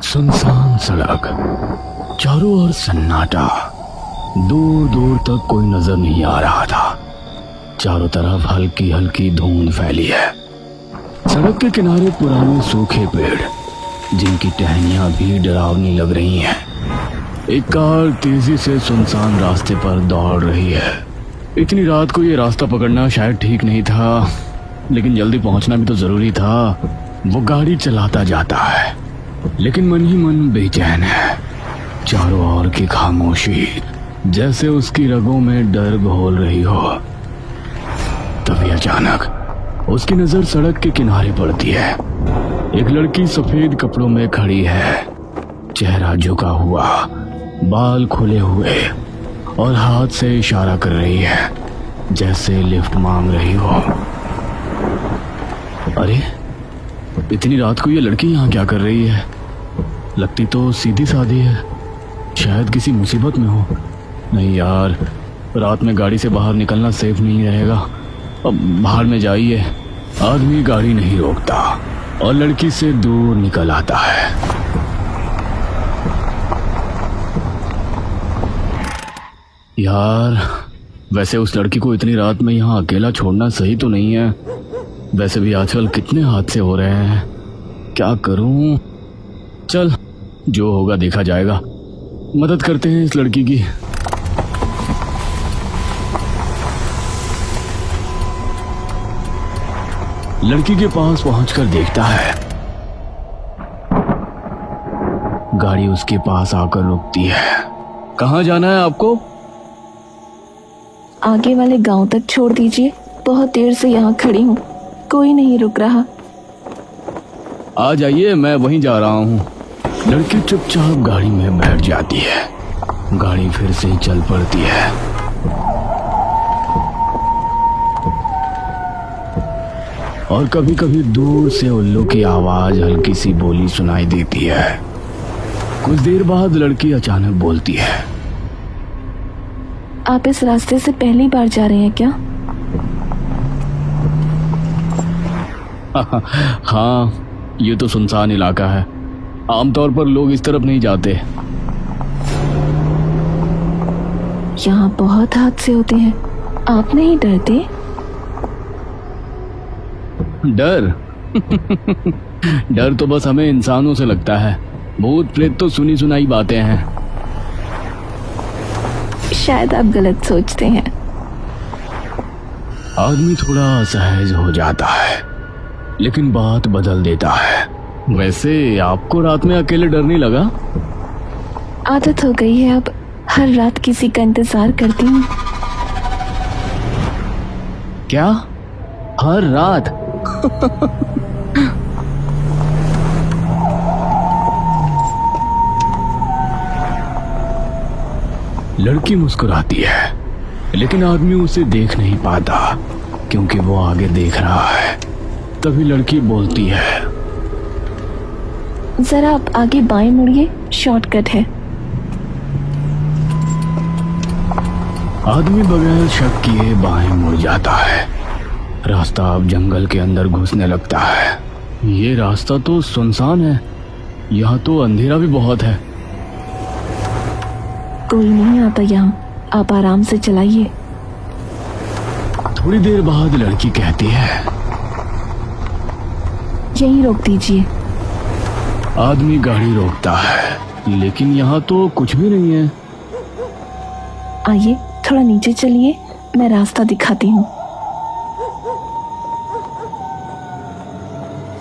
सुनसान सड़क, चारों ओर सन्नाटा, दूर दूर तक कोई नजर नहीं आ रहा था। चारों तरफ हल्की हल्की धुंध फैली है। सड़क के किनारे पुराने सूखे पेड़, जिनकी टहनियां भी डरावनी लग रही हैं। एक कार तेजी से सुनसान रास्ते पर दौड़ रही है। इतनी रात को ये रास्ता पकड़ना शायद ठीक नहीं था, लेकिन जल्दी पहुंचना भी तो जरूरी था। वो गाड़ी चलाता जाता है, लेकिन मन ही मन बेचैन है। चारों ओर की खामोशी जैसे उसकी रगों में डर घोल रही हो। तभी अचानक उसकी नजर सड़क के किनारे पड़ती है। एक लड़की सफेद कपड़ों में खड़ी है, चेहरा झुका हुआ, बाल खुले हुए और हाथ से इशारा कर रही है, जैसे लिफ्ट मांग रही हो। अरे, इतनी रात को ये लड़की यहाँ क्या कर रही है? लगती तो सीधी सादी है, शायद किसी मुसीबत में हो। नहीं यार, रात में गाड़ी से बाहर निकलना सेफ नहीं रहेगा। अब बाहर में जाइए। आदमी गाड़ी नहीं रोकता और लड़की से दूर निकल आता है। यार, वैसे उस लड़की को इतनी रात में यहाँ अकेला छोड़ना सही तो नहीं है। वैसे भी आजकल कितने हादसे हो रहे हैं, क्या करूं? चल, जो होगा देखा जाएगा। मदद करते हैं इस लड़की की। लड़की के पास पहुंचकर देखता है, गाड़ी उसके पास आकर रुकती है। कहाँ जाना है आपको? आगे वाले गांव तक छोड़ दीजिए, बहुत देर से यहाँ खड़ी हूँ, कोई नहीं रुक रहा। आ जाइए, मैं वहीं जा रहा हूँ। लड़की चुपचाप गाड़ी में बैठ जाती है। गाड़ी फिर से चल पड़ती है। और कभी कभी दूर से उल्लू की आवाज हल्की सी बोली सुनाई देती है। कुछ देर बाद लड़की अचानक बोलती है, आप इस रास्ते से पहली बार जा रहे हैं क्या? हाँ, ये तो सुनसान इलाका है, आमतौर पर लोग इस तरफ नहीं जाते। यहाँ बहुत हादसे होते हैं, आप नहीं डरते? डर? डर तो बस हमें इंसानों से लगता है। भूत प्रेत तो सुनी सुनाई बातें हैं। शायद आप गलत सोचते हैं। आदमी थोड़ा असहज हो जाता है, लेकिन बात बदल देता है। वैसे आपको रात में अकेले डर नहीं लगा? आदत हो गई है, अब हर रात किसी का इंतजार करती हूँ। क्या? हर रात? लड़की मुस्कुराती है, लेकिन आदमी उसे देख नहीं पाता क्योंकि वो आगे देख रहा है। तभी लड़की बोलती है, जरा आप आगे बाएं मुड़िए, शॉर्टकट है। आदमी बगैर शक किए बाएं मुड़ जाता है। रास्ता अब जंगल के अंदर घुसने लगता है। ये रास्ता तो सुनसान है, यहाँ तो अंधेरा भी बहुत है। कोई नहीं आता यहाँ, आप आराम से चलाइए। थोड़ी देर बाद लड़की कहती है, यहीं रोक दीजिए। आदमी गाड़ी रोकता है, लेकिन यहाँ तो कुछ भी नहीं है। आइए थोड़ा नीचे चलिए, मैं रास्ता दिखाती हूँ।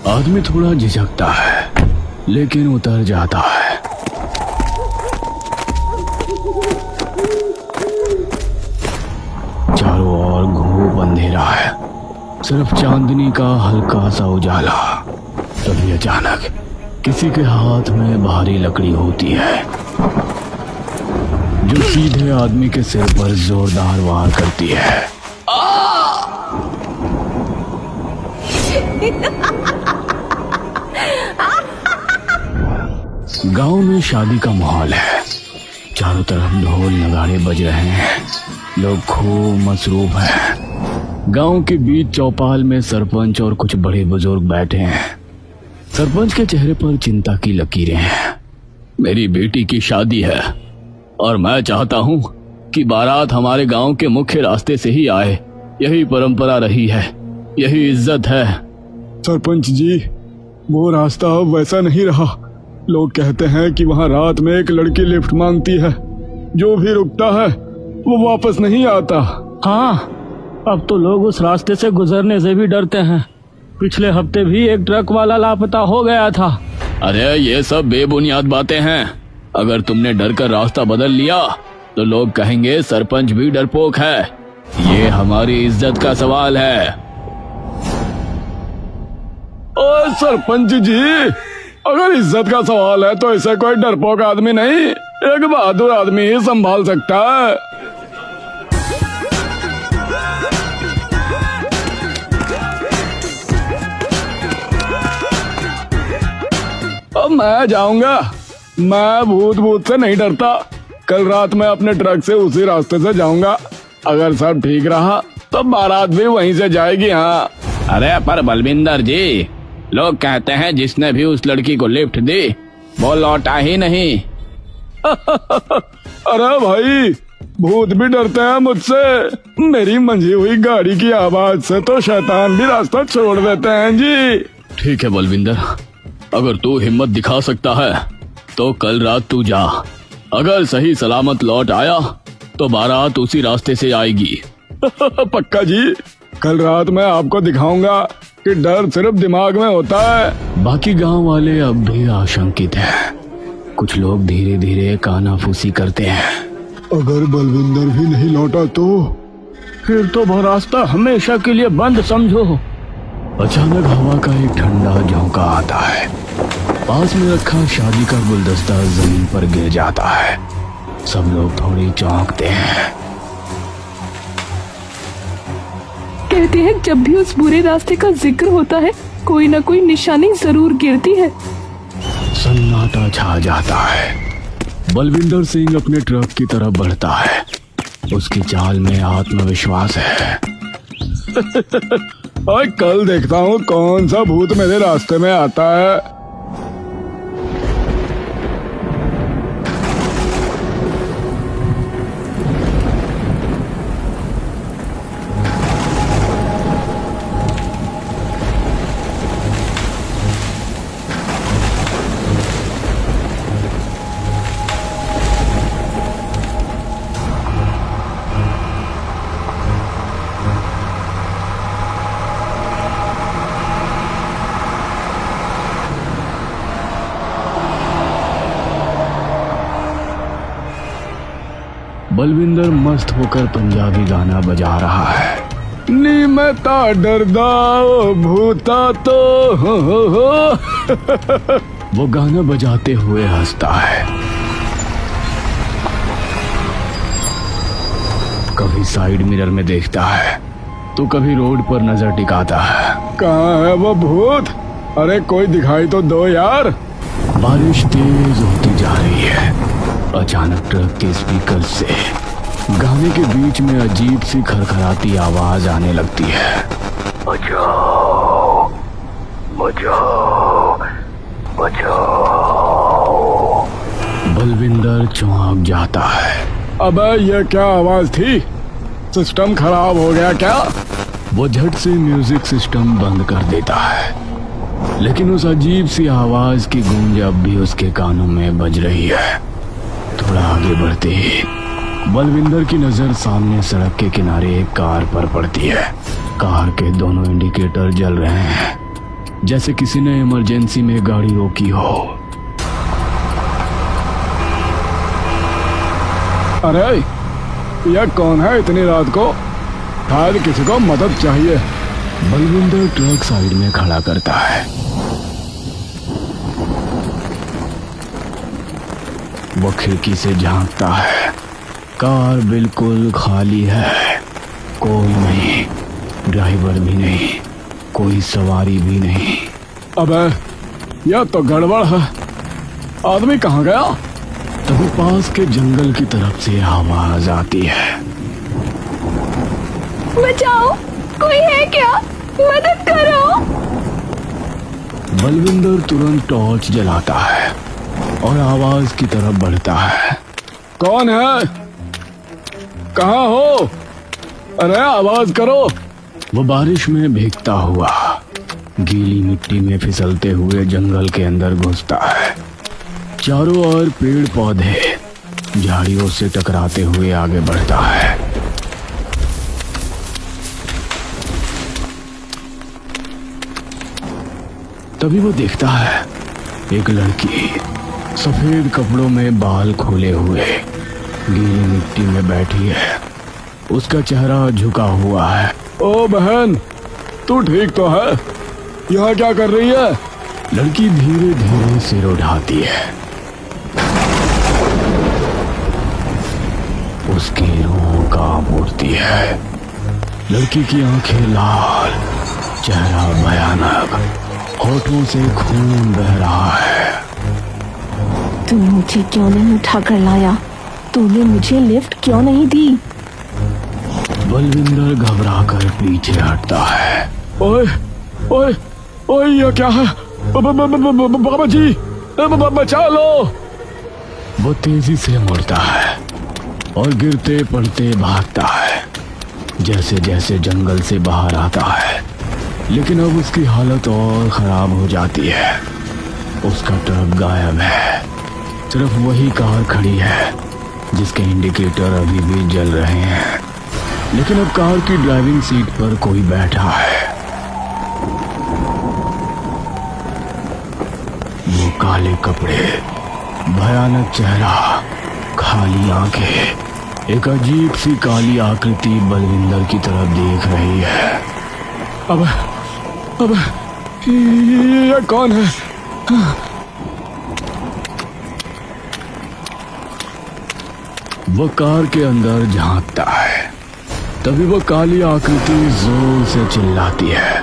आदमी थोड़ा झिझकता है, लेकिन उतर जाता है। चारों ओर घूम अंधेरा है, सिर्फ चांदनी का हल्का सा उजाला। तभी अचानक किसी के हाथ में भारी लकड़ी होती है, जो सीधे आदमी के सिर पर जोरदार वार करती है। गांव में शादी का माहौल है। चारों तरफ ढोल नगाड़े बज रहे हैं, लोग खूब मसरूफ हैं। गांव के बीच चौपाल में सरपंच और कुछ बड़े बुजुर्ग बैठे हैं। सरपंच के चेहरे पर चिंता की लकीरें हैं। मेरी बेटी की शादी है और मैं चाहता हूँ कि बारात हमारे गांव के मुख्य रास्ते से ही आए। यही परंपरा रही है, यही इज्जत है। सरपंच जी, वो रास्ता अब वैसा नहीं रहा। लोग कहते हैं कि वहाँ रात में एक लड़की लिफ्ट मांगती है, जो भी रुकता है वो वापस नहीं आता। हाँ, अब तो लोग उस रास्ते से गुजरने से भी डरते हैं। पिछले हफ्ते भी एक ट्रक वाला लापता हो गया था। अरे ये सब बेबुनियाद बातें हैं। अगर तुमने डर कर रास्ता बदल लिया तो लोग कहेंगे सरपंच भी डरपोक है। ये हमारी इज्जत का सवाल है। ओ सरपंच जी, अगर इज्जत का सवाल है तो इसे कोई डरपोक आदमी नहीं, एक बहादुर आदमी ही संभाल सकता है। अब मैं जाऊंगा। मैं भूत से नहीं डरता। कल रात मैं अपने ट्रक से उसी रास्ते से जाऊंगा। अगर सब ठीक रहा तो बारात भी वहीं से जाएगी। हाँ। अरे पर बलविंदर जी, लोग कहते हैं जिसने भी उस लड़की को लिफ्ट दी वो लौटा ही नहीं। अरे भाई, भूत भी डरते हैं मुझसे। मेरी मंझी हुई गाड़ी की आवाज से तो शैतान भी रास्ता छोड़ देते हैं जी। ठीक है बलविंदर, अगर तू हिम्मत दिखा सकता है तो कल रात तू जा। अगर सही सलामत लौट आया तो बारात उसी रास्ते से आएगी। पक्का जी, कल रात मैं आपको दिखाऊंगा कि डर सिर्फ दिमाग में होता है। बाकी गांव वाले अब भी आशंकित हैं। कुछ लोग धीरे धीरे कानाफूसी करते हैं। अगर बलविंदर भी नहीं लौटा तो फिर तो वो रास्ता हमेशा के लिए बंद समझो। अचानक हवा का एक ठंडा झोंका आता है। पास में रखा शादी का गुलदस्ता जमीन पर गिर जाता है। सब लोग थोड़ी चौंकते हैं। कहते हैं जब भी उस बुरे रास्ते का जिक्र होता है कोई ना कोई निशानी जरूर गिरती है। सन्नाटा छा जाता है। बलविंदर सिंह अपने ट्रक की तरफ बढ़ता है। उसकी चाल में आत्मविश्वास है। और कल देखता हूँ कौन सा भूत मेरे रास्ते में आता है। बलविंदर मस्त होकर पंजाबी गाना बजा रहा है। नी मैं ता डरदा ओ भूता तो हो। वो गाना बजाते हुए हंसता है। कभी साइड मिरर में देखता है तो कभी रोड पर नजर टिकाता है। कहाँ है वो भूत? अरे कोई दिखाई तो दो यार। बारिश तेज होती जा रही है। अचानक ट्रक के स्पीकर से गाने के बीच में अजीब सी खरखराती आवाज आने लगती है। बचाओ, बचाओ, बचाओ। बलविंदर चौंक जाता है। अबे ये क्या आवाज थी? सिस्टम खराब हो गया क्या? वो झट से म्यूजिक सिस्टम बंद कर देता है, लेकिन उस अजीब सी आवाज की गूंज अब भी उसके कानों में बज रही है। थोड़ा आगे बढ़ते ही बलविंदर की नजर सामने सड़क के किनारे एक कार पर पड़ती है। कार के दोनों इंडिकेटर जल रहे हैं, जैसे किसी ने इमरजेंसी में गाड़ी रोकी हो। अरे यह कौन है इतनी रात को? शायद किसी को मदद चाहिए। बलविंदर ट्रक साइड में खड़ा करता है। वो खिड़की से झांकता है। कार बिल्कुल खाली है। कोई नहीं, ड्राइवर भी नहीं, कोई सवारी भी नहीं। अबे यह तो गड़बड़ है। आदमी कहाँ गया? तभी पास के जंगल की तरफ से आवाज आती है। बचाओ, कोई है क्या? मदद करो। बलविंदर तुरंत टॉर्च जलाता है। और आवाज की तरफ बढ़ता है। कौन है? कहाँ हो? अरे आवाज करो। वो बारिश में भीगता हुआ गीली मिट्टी में फिसलते हुए जंगल के अंदर घुसता है। चारों ओर पेड़ पौधे झाड़ियों से टकराते हुए आगे बढ़ता है। तभी वो देखता है एक लड़की सफेद कपड़ों में बाल खोले हुए गीली मिट्टी में बैठी है। उसका चेहरा झुका हुआ है। ओ बहन, तू ठीक तो है? यहाँ क्या कर रही है? लड़की धीरे धीरे सिर उठाती है। उसकी रूह कांप उठती है। लड़की की आंखें लाल, चेहरा भयानक, होठों से खून बह रहा है। तू मुझे क्यों नहीं उठा कर लाया? तूने मुझे लिफ्ट क्यों नहीं दी? बलविंदर घबराकर पीछे हटता है। ओए ओए ओए, ये क्या है? बाबा जी, बचा लो। वो तेजी से मुड़ता है और गिरते पड़ते भागता है जैसे जैसे जंगल से बाहर आता है। लेकिन अब उसकी हालत और खराब हो जाती है। उसका ट्रक गायब है। सिर्फ वही कार खड़ी है जिसके इंडिकेटर अभी भी जल रहे हैं। लेकिन अब कार की ड्राइविंग सीट पर कोई बैठा है। वो काले कपड़े, भयानक चेहरा, खाली आंखें, एक अजीब सी काली आकृति बलविंदर की तरफ देख रही है। अब ये कौन है? वो कार के अंदर झांकता है। तभी वो काली आकृति जोर से चिल्लाती है।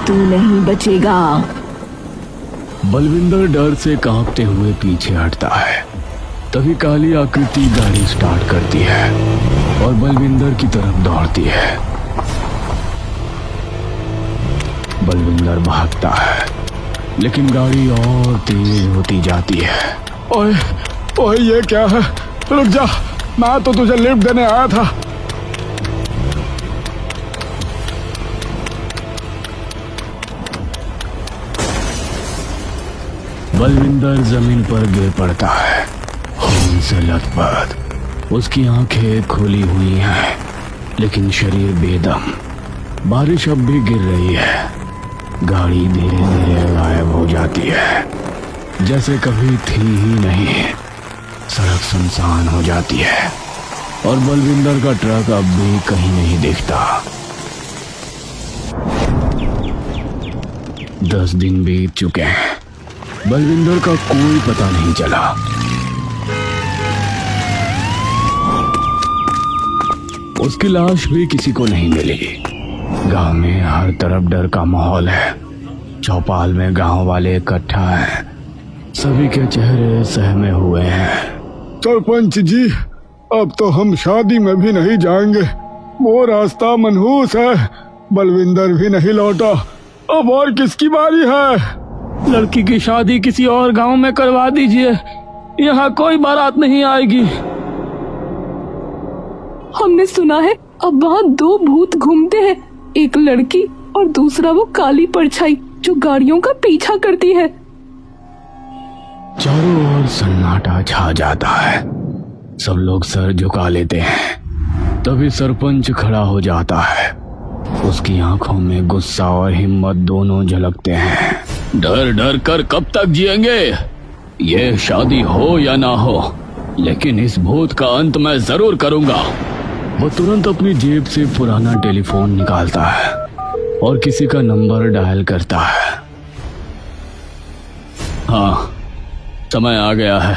तू नहीं बचेगा। बलविंदर डर से कांपते हुए पीछे हटता है। तभी काली आकृति गाड़ी स्टार्ट करती है और बलविंदर की तरफ दौड़ती है। बलविंदर भागता है लेकिन गाड़ी और तेज होती जाती है। ओए ओए, ये क्या है? रुक जा, मैं तो तुझे लिफ्ट देने आया था। बलविंदर जमीन पर गिर पड़ता है, खून से लथपथ। उसकी आंखें खुली हुई हैं लेकिन शरीर बेदम। बारिश अब भी गिर रही है। गाड़ी धीरे धीरे गायब हो जाती है जैसे कभी थी ही नहीं। सड़क सुनसान हो जाती है और बलविंदर का ट्रक अब भी कहीं नहीं दिखता। 10 दिन बीत चुके हैं। बलविंदर का कोई पता नहीं चला। उसकी लाश भी किसी को नहीं मिली। गांव में हर तरफ डर का माहौल है। चौपाल में गांव वाले इकट्ठा हैं। सभी के चेहरे सहमे हुए हैं। सरपंच जी, अब तो हम शादी में भी नहीं जाएंगे। वो रास्ता मनहूस है। बलविंदर भी नहीं लौटा। अब और किसकी बारी है? लड़की की शादी किसी और गांव में करवा दीजिए। यहाँ कोई बारात नहीं आएगी। हमने सुना है अब वहाँ 2 भूत घूमते हैं, एक लड़की और दूसरा वो काली परछाई जो गाड़ियों का पीछा करती है। चारों ओर सन्नाटा छा जाता है। सब लोग सर झुका लेते हैं। तभी सरपंच खड़ा हो जाता है। उसकी आंखों में गुस्सा और हिम्मत दोनों झलकते हैं। डर डर कर कब तक जिएंगे? ये शादी हो या ना हो, लेकिन इस भूत का अंत मैं जरूर करूंगा। वो तुरंत अपनी जेब से पुराना टेलीफोन निकालता है और किसी का नंबर डायल करता है। हाँ, समय आ गया है।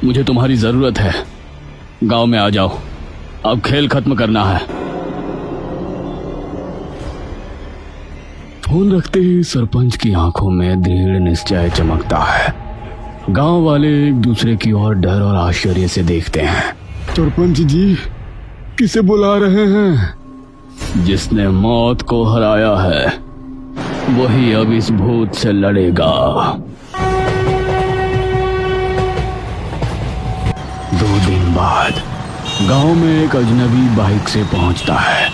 मुझे तुम्हारी जरूरत है। गांव में आ जाओ। अब खेल खत्म करना है। फोन रखते ही सरपंच की आंखों में दृढ़ निश्चय चमकता है। गांव वाले एक दूसरे की ओर डर और आश्चर्य से देखते हैं। सरपंच जी, किसे बुला रहे हैं? जिसने मौत को हराया है वही अब इस भूत से लड़ेगा। 2 दिन बाद गांव में एक अजनबी बाइक से पहुंचता है।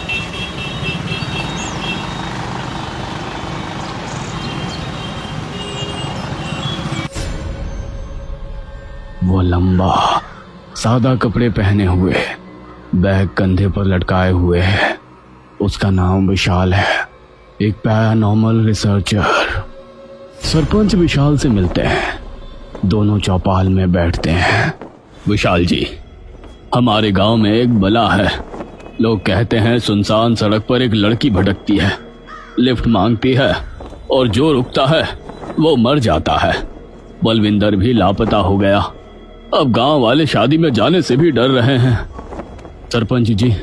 वो लंबा सादा कपड़े पहने हुए, बैग कंधे पर लटकाए हुए है। उसका नाम विशाल है, एक पैरानॉर्मल रिसर्चर। सरपंच विशाल से मिलते हैं, दोनों चौपाल में बैठते हैं। विशाल जी, हमारे गांव में एक बला है। लोग कहते हैं सुनसान सड़क पर एक लड़की भटकती है, लिफ्ट मांगती है और जो रुकता है वो मर जाता है। बलविंदर भी लापता हो गया। अब गांव वाले शादी में जाने से भी डर रहे हैं। सरपंच जी,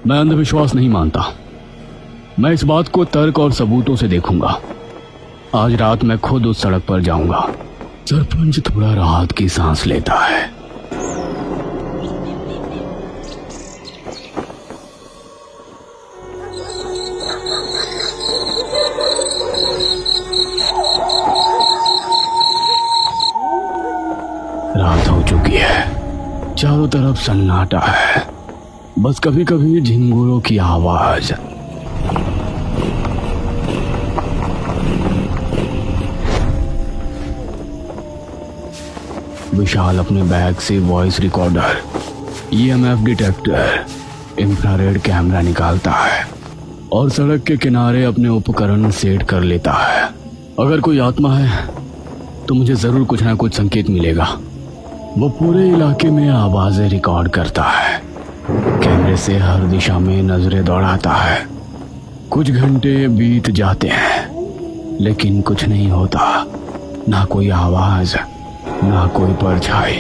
मैं अंधविश्वास नहीं मानता। मैं इस बात को तर्क और सबूतों से देखूंगा। आज रात मैं खुद उस सड़क पर जाऊंगा। सरपंच थोड़ा राहत की सांस लेता है। रात हो चुकी है, चारों तरफ सन्नाटा है, बस कभी कभी झिंगुरों की आवाज। विशाल अपने बैग से voice recorder, EMF detector, infrared camera निकालता है और सड़क के किनारे अपने उपकरण सेट कर लेता है। अगर कोई आत्मा है तो मुझे जरूर कुछ ना कुछ संकेत मिलेगा। वो पूरे इलाके में आवाजें रिकॉर्ड करता है, कैमरे से हर दिशा में नजरें दौड़ाता है। कुछ घंटे बीत जाते हैं लेकिन कुछ नहीं होता, ना कोई आवाज, ना कोई परछाई।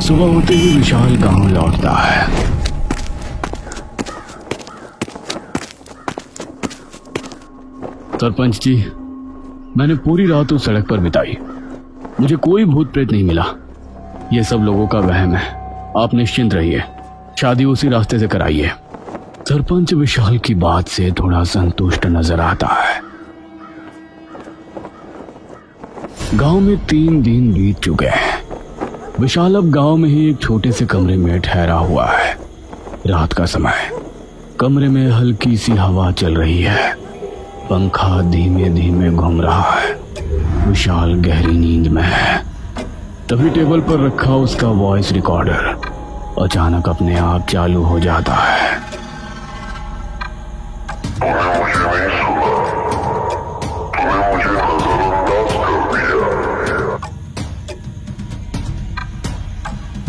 सुबह होते ही विशाल गांव लौटता है। सरपंच जी, मैंने पूरी रात उस सड़क पर बिताई। मुझे कोई भूत प्रेत नहीं मिला। ये सब लोगों का वहम है। आप निश्चिंत रहिए, शादी उसी रास्ते से कराइए। सरपंच विशाल की बात से थोड़ा संतुष्ट नजर आता है। गांव में 3 दिन बीत चुके हैं। विशाल अब गांव में ही एक छोटे से कमरे में ठहरा हुआ है। रात का समय, कमरे में हल्की सी हवा चल रही है, पंखा धीमे धीमे घूम रहा है। विशाल गहरी नींद में है। तभी टेबल पर रखा उसका वॉइस रिकॉर्डर अचानक अपने आप चालू हो जाता है।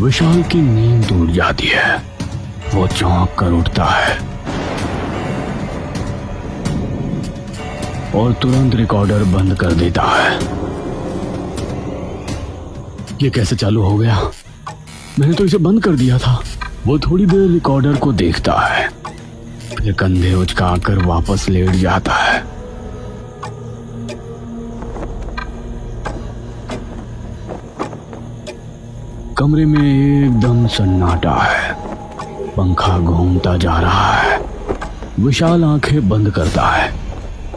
विशाल की नींद टूट जाती है। वो चौंक कर उठता है और तुरंत रिकॉर्डर बंद कर देता है। ये कैसे चालू हो गया? मैंने तो इसे बंद कर दिया था। वो थोड़ी देर रिकॉर्डर को देखता है, फिर कंधे उचकाकर वापस लेट जाता है। कमरे में एकदम सन्नाटा है, पंखा घूमता जा रहा है। विशाल आंखें बंद करता है,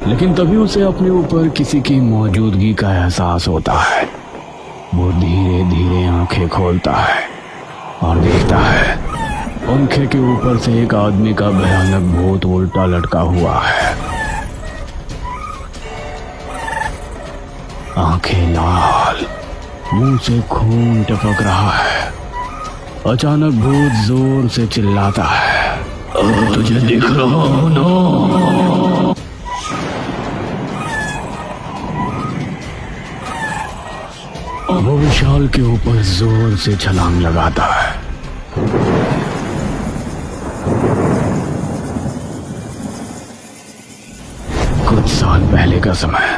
लेकिन तभी उसे अपने ऊपर किसी की मौजूदगी का एहसास होता है। वो धीरे धीरे आंखें खोलता है और देखता है पंखे के ऊपर से एक आदमी का भयानक भूत उल्टा लटका हुआ है। आंखें लाल, मुंह से खून टपक रहा है। अचानक भूत जोर से चिल्लाता है, तुझे दिख रहा हूं ना? वो विशाल के ऊपर जोर से छलांग लगाता है। कुछ साल पहले का समय,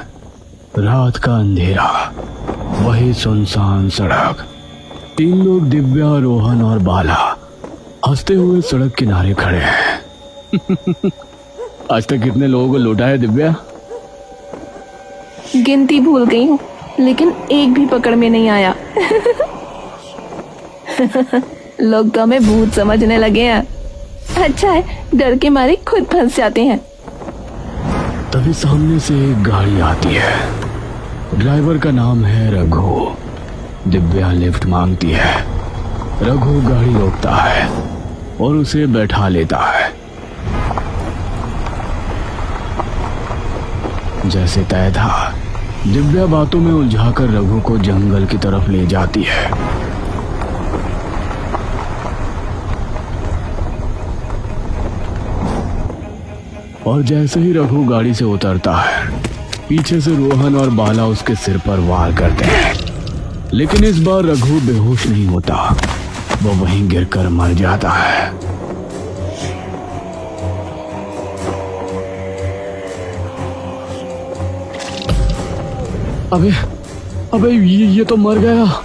रात का अंधेरा, वही सुनसान सड़क। 3 लोग, दिव्या, रोहन और बाला, हंसते हुए सड़क किनारे खड़े हैं। आज तक कितने लोगों को लूटा है दिव्या? गिनती भूल गई हूँ, लेकिन एक भी पकड़ में नहीं आया। लोग तो हमें भूत समझने लगे हैं। अच्छा है, डर के मारे खुद फंस जाते हैं। तभी सामने से एक गाड़ी आती है। ड्राइवर का नाम है रघु। दिव्या लिफ्ट मांगती है। रघु गाड़ी रोकता है और उसे बैठा लेता है। जैसे तय था, दिव्या बातों में उलझाकर रघु को जंगल की तरफ ले जाती है। और जैसे ही रघु गाड़ी से उतरता है, पीछे से रोहन और बाला उसके सिर पर वार करते हैं। लेकिन इस बार रघु बेहोश नहीं होता, वो वहीं गिरकर मर जाता है। अबे अबे ये तो मर गया।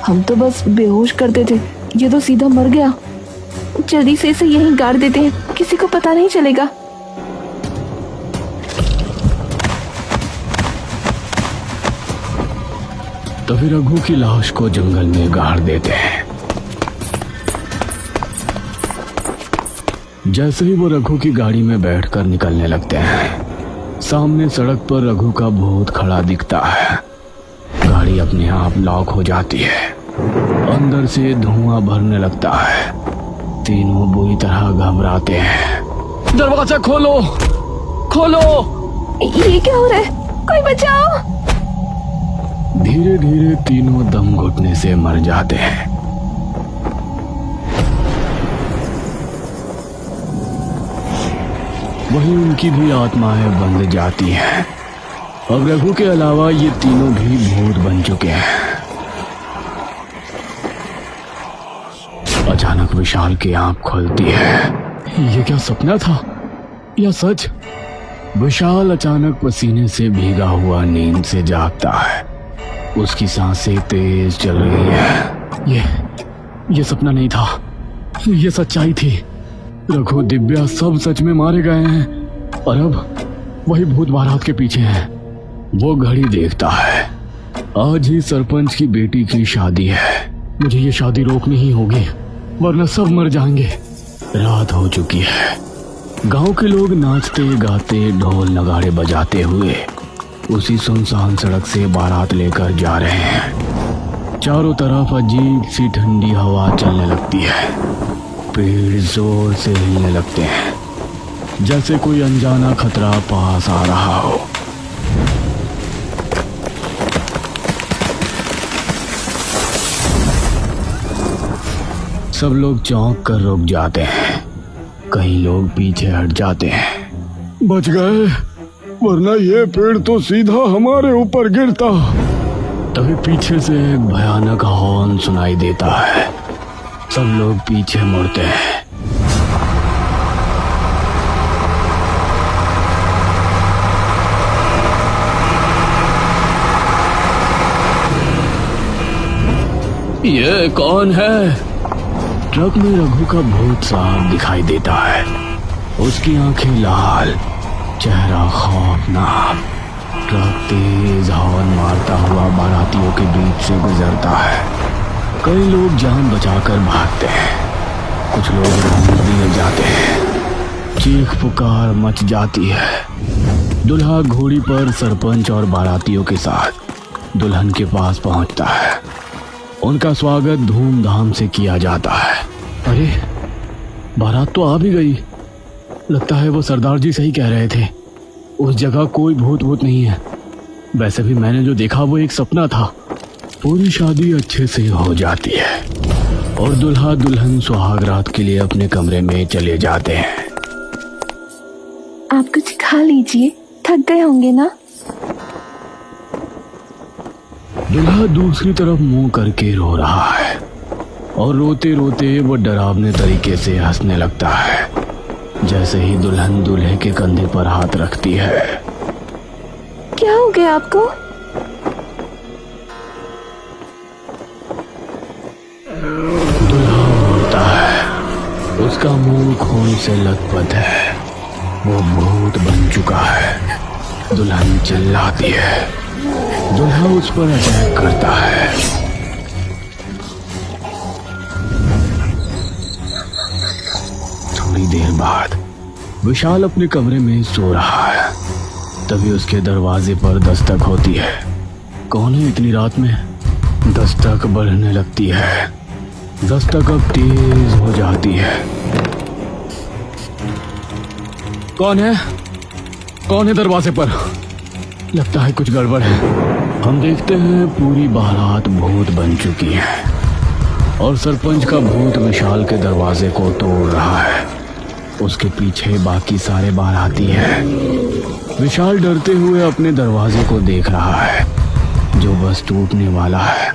हम तो बस बेहोश करते थे, ये तो सीधा मर गया। जल्दी से इसे यहीं गाड़ देते हैं, किसी को पता नहीं चलेगा। तभी रघु की लाश को जंगल में गाड़ देते हैं। जैसे ही वो रघु की गाड़ी में बैठकर निकलने लगते हैं, सामने सड़क पर रघु का भूत खड़ा दिखता है। गाड़ी अपने आप लॉक हो जाती है। अंदर से धुआं भरने लगता है। तीनों बुरी तरह घबराते हैं। दरवाजा खोलो, खोलो! ये क्या हो रहा है? कोई बचाओ! धीरे धीरे तीनों दम घुटने से मर जाते हैं। वहीं उनकी भी आत्माएं बंध जाती हैं। अब रघु के अलावा ये तीनों भी भूत बन चुके हैं। अचानक विशाल की आंख खुलती है। ये क्या सपना था या सच? विशाल अचानक पसीने से भीगा हुआ नींद से जागता है। उसकी सांसें तेज चल रही है। ये सपना नहीं था, ये सच्चाई थी। रघु, दिव्या सब सच में मारे गए हैं और अब वही भूत बारात के पीछे हैं। वो घड़ी देखता है। आज ही सरपंच की बेटी की शादी है। मुझे ये शादी रोकनी ही होगी, वरना सब मर जाएंगे। रात हो चुकी है। गांव के लोग नाचते गाते ढोल नगाड़े बजाते हुए उसी सुनसान सड़क से बारात लेकर जा रहे हैं। चारों तरफ अजीब सी ठंडी हवा चलने लगती है। पेड़ जोर से हिलने लगते हैं, जैसे कोई अनजाना खतरा पास आ रहा हो। सब लोग चौंक कर रुक जाते हैं। कई लोग पीछे हट जाते हैं। बच गए, वरना ये पेड़ तो सीधा हमारे ऊपर गिरता। तभी पीछे से एक भयानक हॉर्न सुनाई देता है। सब लोग पीछे मुड़ते हैं। ये कौन है? ट्रक में रघु का भूत साफ दिखाई देता है। उसकी आंखें लाल, चेहरा खौफनाक। ट्रक तेज हॉर्न मारता हुआ बारातियों के बीच से गुजरता है। कई लोग जान बचाकर भागते हैं, कुछ लोग ढूंढ दिए जाते हैं। चीख पुकार मच जाती है। दुल्हा घोड़ी पर सरपंच और बारातियों के साथ दुल्हन के पास पहुंचता है। उनका स्वागत धूमधाम से किया जाता है। अरे, बारात तो आ भी गई। लगता है वो सरदार जी सही कह रहे थे, उस जगह कोई भूत नहीं है। वैसे भी मैंने जो देखा वो एक सपना था। पूरी शादी अच्छे से हो जाती है और दुल्हा दुल्हन सुहाग रात के लिए अपने कमरे में चले जाते हैं। आप कुछ खा लीजिए, थक गए होंगे ना। दुल्हा दूसरी तरफ मुंह करके रो रहा है और रोते रोते वो डरावने तरीके से हंसने लगता है। जैसे ही दुल्हन दूल्हे के कंधे पर हाथ रखती है। क्या हो गया आपको? दुल्हा रोता है। उसका मुंह खून से लथपथ है। वो भूत बन चुका है। दुल्हन चिल्लाती है। दुल्हा उस पर अटैक करता है। थोड़ी देर बाद विशाल अपने कमरे में सो रहा है। तभी उसके दरवाजे पर दस्तक होती है। कौन है इतनी रात में? दस्तक बढ़ने लगती है। दस्तक अब तेज हो जाती है। कौन है? कौन है दरवाजे पर? लगता है कुछ गड़बड़ है। हम देखते हैं पूरी बारात भूत बन चुकी है और सरपंच का भूत विशाल के दरवाजे को तोड़ रहा है। उसके पीछे बाकी सारे बाराती हैं। विशाल डरते हुए अपने दरवाजे को देख रहा है जो बस टूटने वाला है।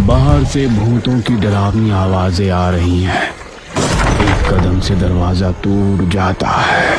बाहर से भूतों की डरावनी आवाजें आ रही हैं। एक कदम से दरवाजा टूट जाता है।